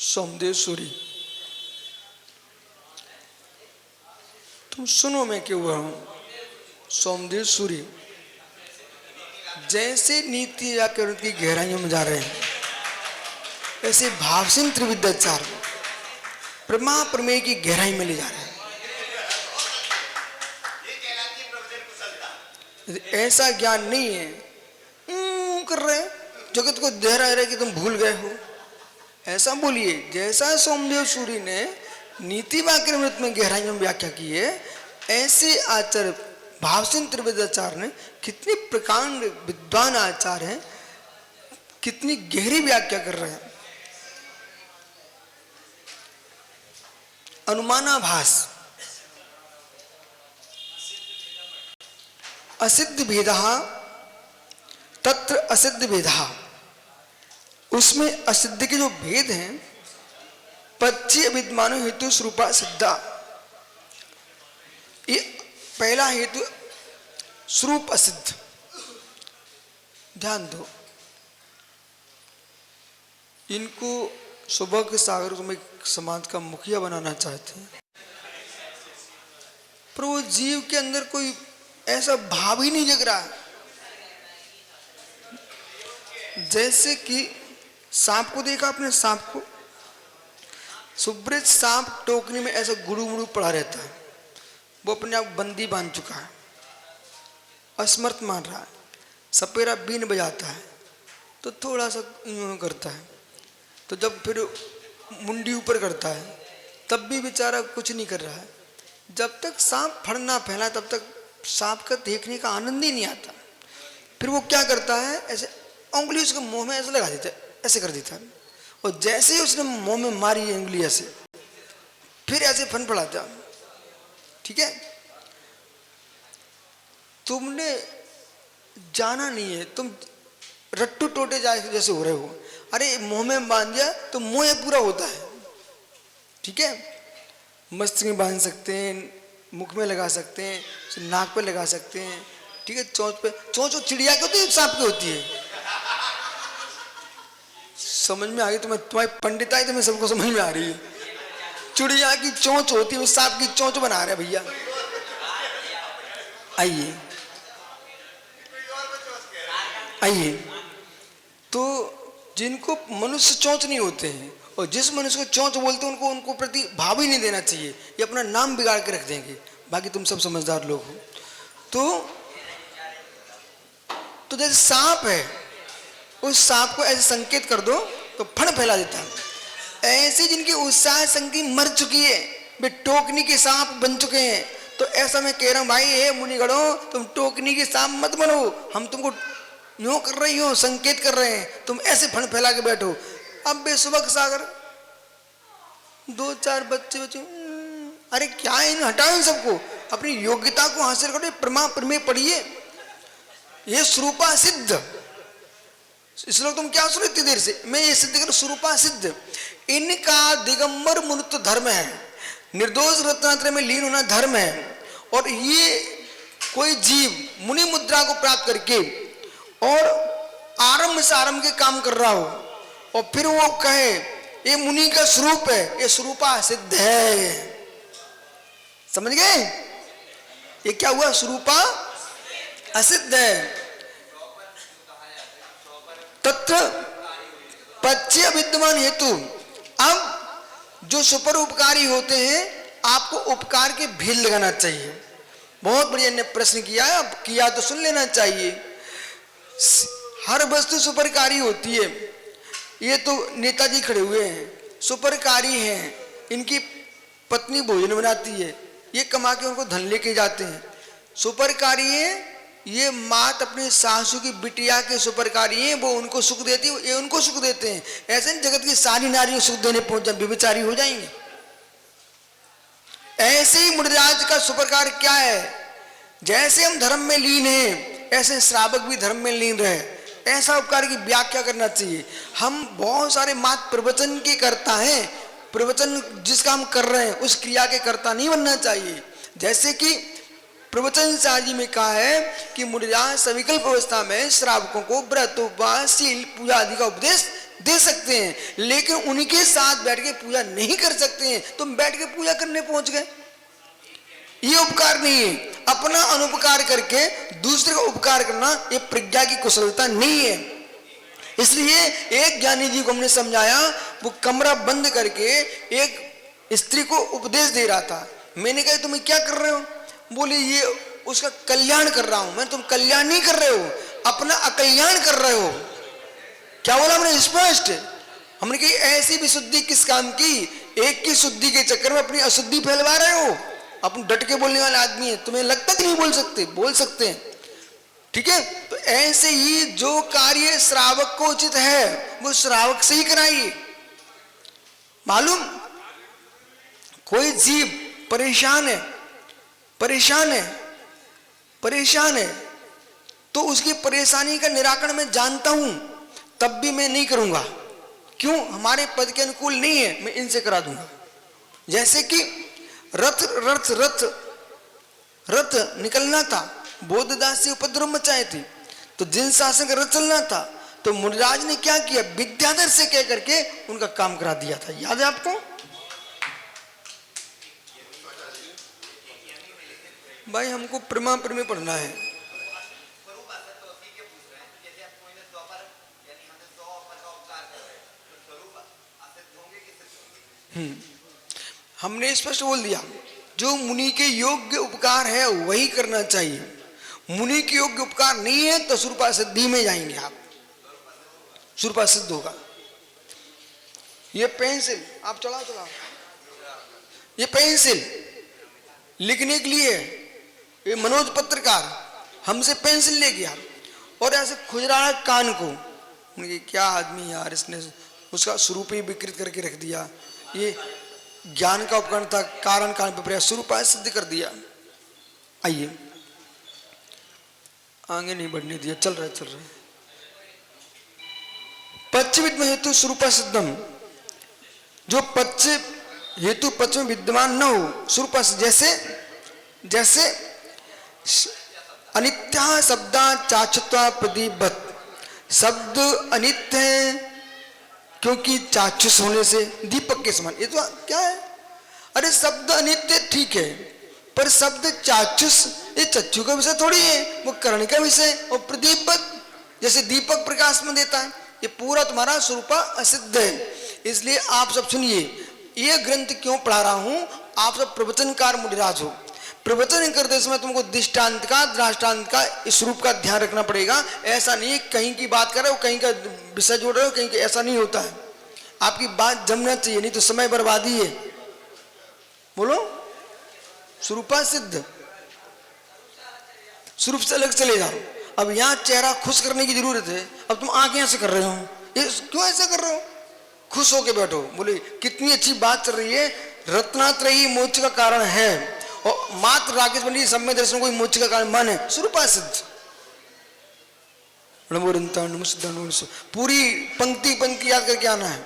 सोमदेवसूरी, तुम सुनो मैं क्यों हुआ हूं। सोमदेवसूरी जैसे नीति व्याकरण की गहराइयों में जा रहे हैं, ऐसे भावसिंह त्रिविद्याचार्य प्रमा प्रमेय की गहराई में ले जा रहे हैं। ऐसा ज्ञान नहीं है कर रहे हैं, जगत को दे रहा है कि तुम भूल गए हो, ऐसा बोलिए। जैसा सोमदेवसूरी ने नीति व्याकरण में गहराई में व्याख्या की है, ऐसे आचार्य भावसिंह त्रिविद्याचार्य ने, कितनी प्रकांड विद्वान आचार्य हैं, कितनी गहरी व्याख्या कर रहे हैं। अनुमानाभास असिद्ध भेदः तत्र असिद्ध भेदः, उसमें असिद्ध के जो भेद हैं, पच्ची विद्यमानो हेतु स्वरूपा सिद्धा, ये पहला हेतु स्वरूप असिद्ध। ध्यान दो, इनको सुबह के सागर को एक समाज का मुखिया बनाना चाहते हैं, पर वो जीव के अंदर कोई ऐसा भाव ही नहीं जग रहा है। जैसे कि सांप को देखा आपने, सांप को, सुब्रत सांप टोकरी में ऐसा गुड़ू मुड़ू पड़ा रहता है, वो अपने आप बंदी बांध चुका है, असमर्थ मान रहा है। सपेरा बीन बजाता है तो थोड़ा सा यूं करता है, तो जब फिर मुंडी ऊपर करता है तब भी बेचारा कुछ नहीं कर रहा है। जब तक सांप फड़ ना फैला तब तक सांप का देखने का आनंद ही नहीं आता। फिर वो क्या करता है, ऐसे उंगली उसके मुंह में ऐसे लगा देता है, ऐसे कर देता है, और जैसे ही उसने मुंह में मारी है उंगली ऐसे, फिर ऐसे फन पड़ाता। ठीक है, तुमने जाना नहीं है, तुम रट्टू टोटे जैसे हो रहे हो। अरे मुंह में बांध दिया तो मुंह पूरा होता है। ठीक है, मस्त में बांध सकते हैं, मुख में लगा सकते हैं, नाक पे लगा सकते हैं। ठीक है, चोंच पे, चोंच चिड़िया की होती है, सांप की होती है। समझ में आ गई तुम्हें, तुम्हारी पंडिताई तुम्हें सबको समझ में आ रही है। चिड़िया की चोंच होती है, सांप की चोंच बना रहे भैया। आइए आइए, तो जिनको मनुष्य चोंच नहीं होते हैं और जिस मनुष्य को चोंच बोलते हैं, उनको प्रति भाव ही नहीं देना चाहिए, ये अपना नाम बिगाड़ के रख देंगे। बाकी तुम सब समझदार लोग हो। तो जैसे सांप है, उस सांप को ऐसे संकेत कर दो तो फण फैला देता है। ऐसे जिनकी उत्साह शक्ति मर चुकी है, वे टोकनी के सांप बन चुके हैं। तो ऐसा मैं कह रहा हूं भाई, हे मुनिगणों, तुम टोकनी के सांप मत बनो। हम तुमको यूं कर रही हो, संकेत कर रहे हैं, तुम ऐसे फण फैला के बैठो। अब बेसुबह सागर, दो चार बच्चे, अरे क्या है, इन हटाओ इन सबको, अपनी योग्यता को हासिल करो। प्रमा प्रमेय पढ़िए, ये स्वरूपा सिद्ध। इसलिए तुम क्या सुनो इतनी देर से, मैं ये सिद्ध कर, स्वरूपा सिद्ध। इनका दिगंबर मुक्त धर्म है, निर्दोष रत्नात्रय में लीन होना धर्म है। और ये कोई जीव मुनि मुद्रा को प्राप्त करके और आरंभ से आरंभ के काम कर रहा हो और फिर वो कहे ये मुनि का स्वरूप है, ये स्वरूपा सिद्ध है। समझ गए, ये क्या हुआ, स्वरूपा असिद्ध है। तत्र पच्चय विद्यमान हेतु। अब जो सुपर उपकारी होते हैं, आपको उपकार के भेद लगाना चाहिए। बहुत बढ़िया ने प्रश्न किया, अब किया तो सुन लेना चाहिए। हर वस्तु सुपरकारी होती है। ये तो नेताजी खड़े हुए हैं, सुपरकारी हैं, इनकी पत्नी भोजन बनाती है, ये कमा के उनको धन लेके जाते हैं, सुपरकारी है। ये मात अपनी सासू की बिटिया के सुपरकारी हैं, वो उनको सुख देती है, ये उनको सुख देते हैं। ऐसे जगत की सारी नारियों सुख देने पहुंच जाए, विचारी हो जाएंगे। ऐसे ही मुनिराज का सुपरकार क्या है, जैसे हम धर्म में लीन हैं, ऐसे श्रावक भी धर्म में लीन रहे, ऐसा उपकार की व्याख्या करना चाहिए। हम बहुत सारे मात प्रवचन के करता हैं, प्रवचन जिसका हम कर रहे हैं उस क्रिया के कर्ता नहीं बनना चाहिए। जैसे कि प्रवचन साजी में कहा है कि मुनिराज सविकल्प अवस्था में श्रावकों को व्रत उपवास शील पूजा आदि का उपदेश दे सकते हैं, लेकिन उनके साथ बैठ के पूजा नहीं कर सकते हैं। तुम बैठ के पूजा करने पहुंच गए, ये उपकार नहीं है। अपना अनुपकार करके दूसरे का उपकार करना ये प्रज्ञा की कुशलता नहीं है। इसलिए एक ज्ञानी जी को हमने समझाया, वो कमरा बंद करके एक स्त्री को उपदेश दे रहा था। मैंने कहा तुम क्या कर रहे हो? बोले ये उसका कल्याण कर रहा हूं। मैं, तुम कल्याण नहीं कर रहे हो, अपना अकल्याण कर रहे हो। क्या बोला हमने? स्पष्ट। हमने कही ऐसी विशुद्धि किस काम की? एक की शुद्धि के चक्कर में अपनी अशुद्धि फैलवा रहे हो। अपन डट के बोलने वाले आदमी है, तुम्हें लगता कि नहीं बोल सकते? बोल सकते हैं, ठीक है। तो ऐसे ही जो कार्य श्रावक को उचित है वो श्रावक से ही कराइए। मालूम, कोई जीव परेशान है, परेशान है, परेशान है, तो उसकी परेशानी का निराकरण मैं जानता हूं, तब भी मैं नहीं करूंगा। क्यों? हमारे पद के अनुकूल नहीं है, मैं इनसे करा दूंगा। जैसे कि रथ रथ रथ रथ निकलना था, बोधदास से उपद्रव मचाए थी, तो जिन शासन का रथ चलना था, तो मुनिराज ने क्या किया? विद्याधर से कह करके उनका काम करा दिया था। याद है आपको? भाई हमको प्रमा प्रेमी पढ़ना है। हमने स्पष्ट बोल दिया, जो मुनि के योग्य उपकार है वही करना चाहिए। मुनि के योग्य उपकार नहीं है तो सुरपा सिद्धि में जाएंगे आप, सुरपा सिद्ध होगा। ये पेंसिल आप चलाओ चलाओ, ये पेंसिल लिखने के लिए, ये मनोज पत्रकार हमसे पेंसिल ले गया और ऐसे खुजरा कान को। उनके क्या आदमी यार, इसने उसका स्वरूप ही विकृत करके रख दिया। ये ज्ञान का उपकरण था, कारण कान पर प्रयास स्वरूप सिद्ध कर दिया। आइए, आगे नहीं बढ़ने दिया, चल रहा है चल रहा है। पच्च विद्म हेतु स्वरूप सिद्धम, जो पच्च हेतु पच्च में विद्यमान न हो स्वरूप, जैसे जैसे अनित्या शब्दा चाचुत्वा प्रदीपवत, शब्द अनित्य है क्योंकि चाक्षुष होने से दीपक के समान। ये तो क्या है? अरे शब्द अनित्य ठीक है, पर शब्द चाक्षुष, ये चक्षु का विषय थोड़ी है, वो कर्ण का विषय। और प्रदीपवत, जैसे दीपक प्रकाश में देता है, ये पूरा तुम्हारा स्वरूपा असिद्ध है। इसलिए आप सब सुनिए, ये ग्रंथ क्यों पढ़ा रहा हूं? आप सब प्रवचनकार मुनिराज हो, प्रवचन करते समय तुमको दृष्टांत का, दृष्टांत का, इस रूप का ध्यान रखना पड़ेगा। ऐसा नहीं कहीं की बात कर रहे हो, कहीं का विषय जोड़ रहे हो, कहीं ऐसा नहीं होता है। आपकी बात जमना चाहिए, नहीं तो समय बर्बादी है। बोलो, स्वरूपा सिद्ध, स्वरूप से अलग चले जाओ। अब यहाँ चेहरा खुश करने की जरूरत है, अब तुम आंखें ऐसे कर रहे हो, ये क्यों ऐसा कर रहे हो? खुश होके बैठो। बोले कितनी अच्छी बात चल रही है, रत्नात्रयी मोक्ष का कारण है, और मात्र राकेश पंडित सब में दर्शन कोई मोक्ष का कारण मन है, स्वरूपा सिद्ध। पूरी पंक्ति पंक्ति याद करके आना है।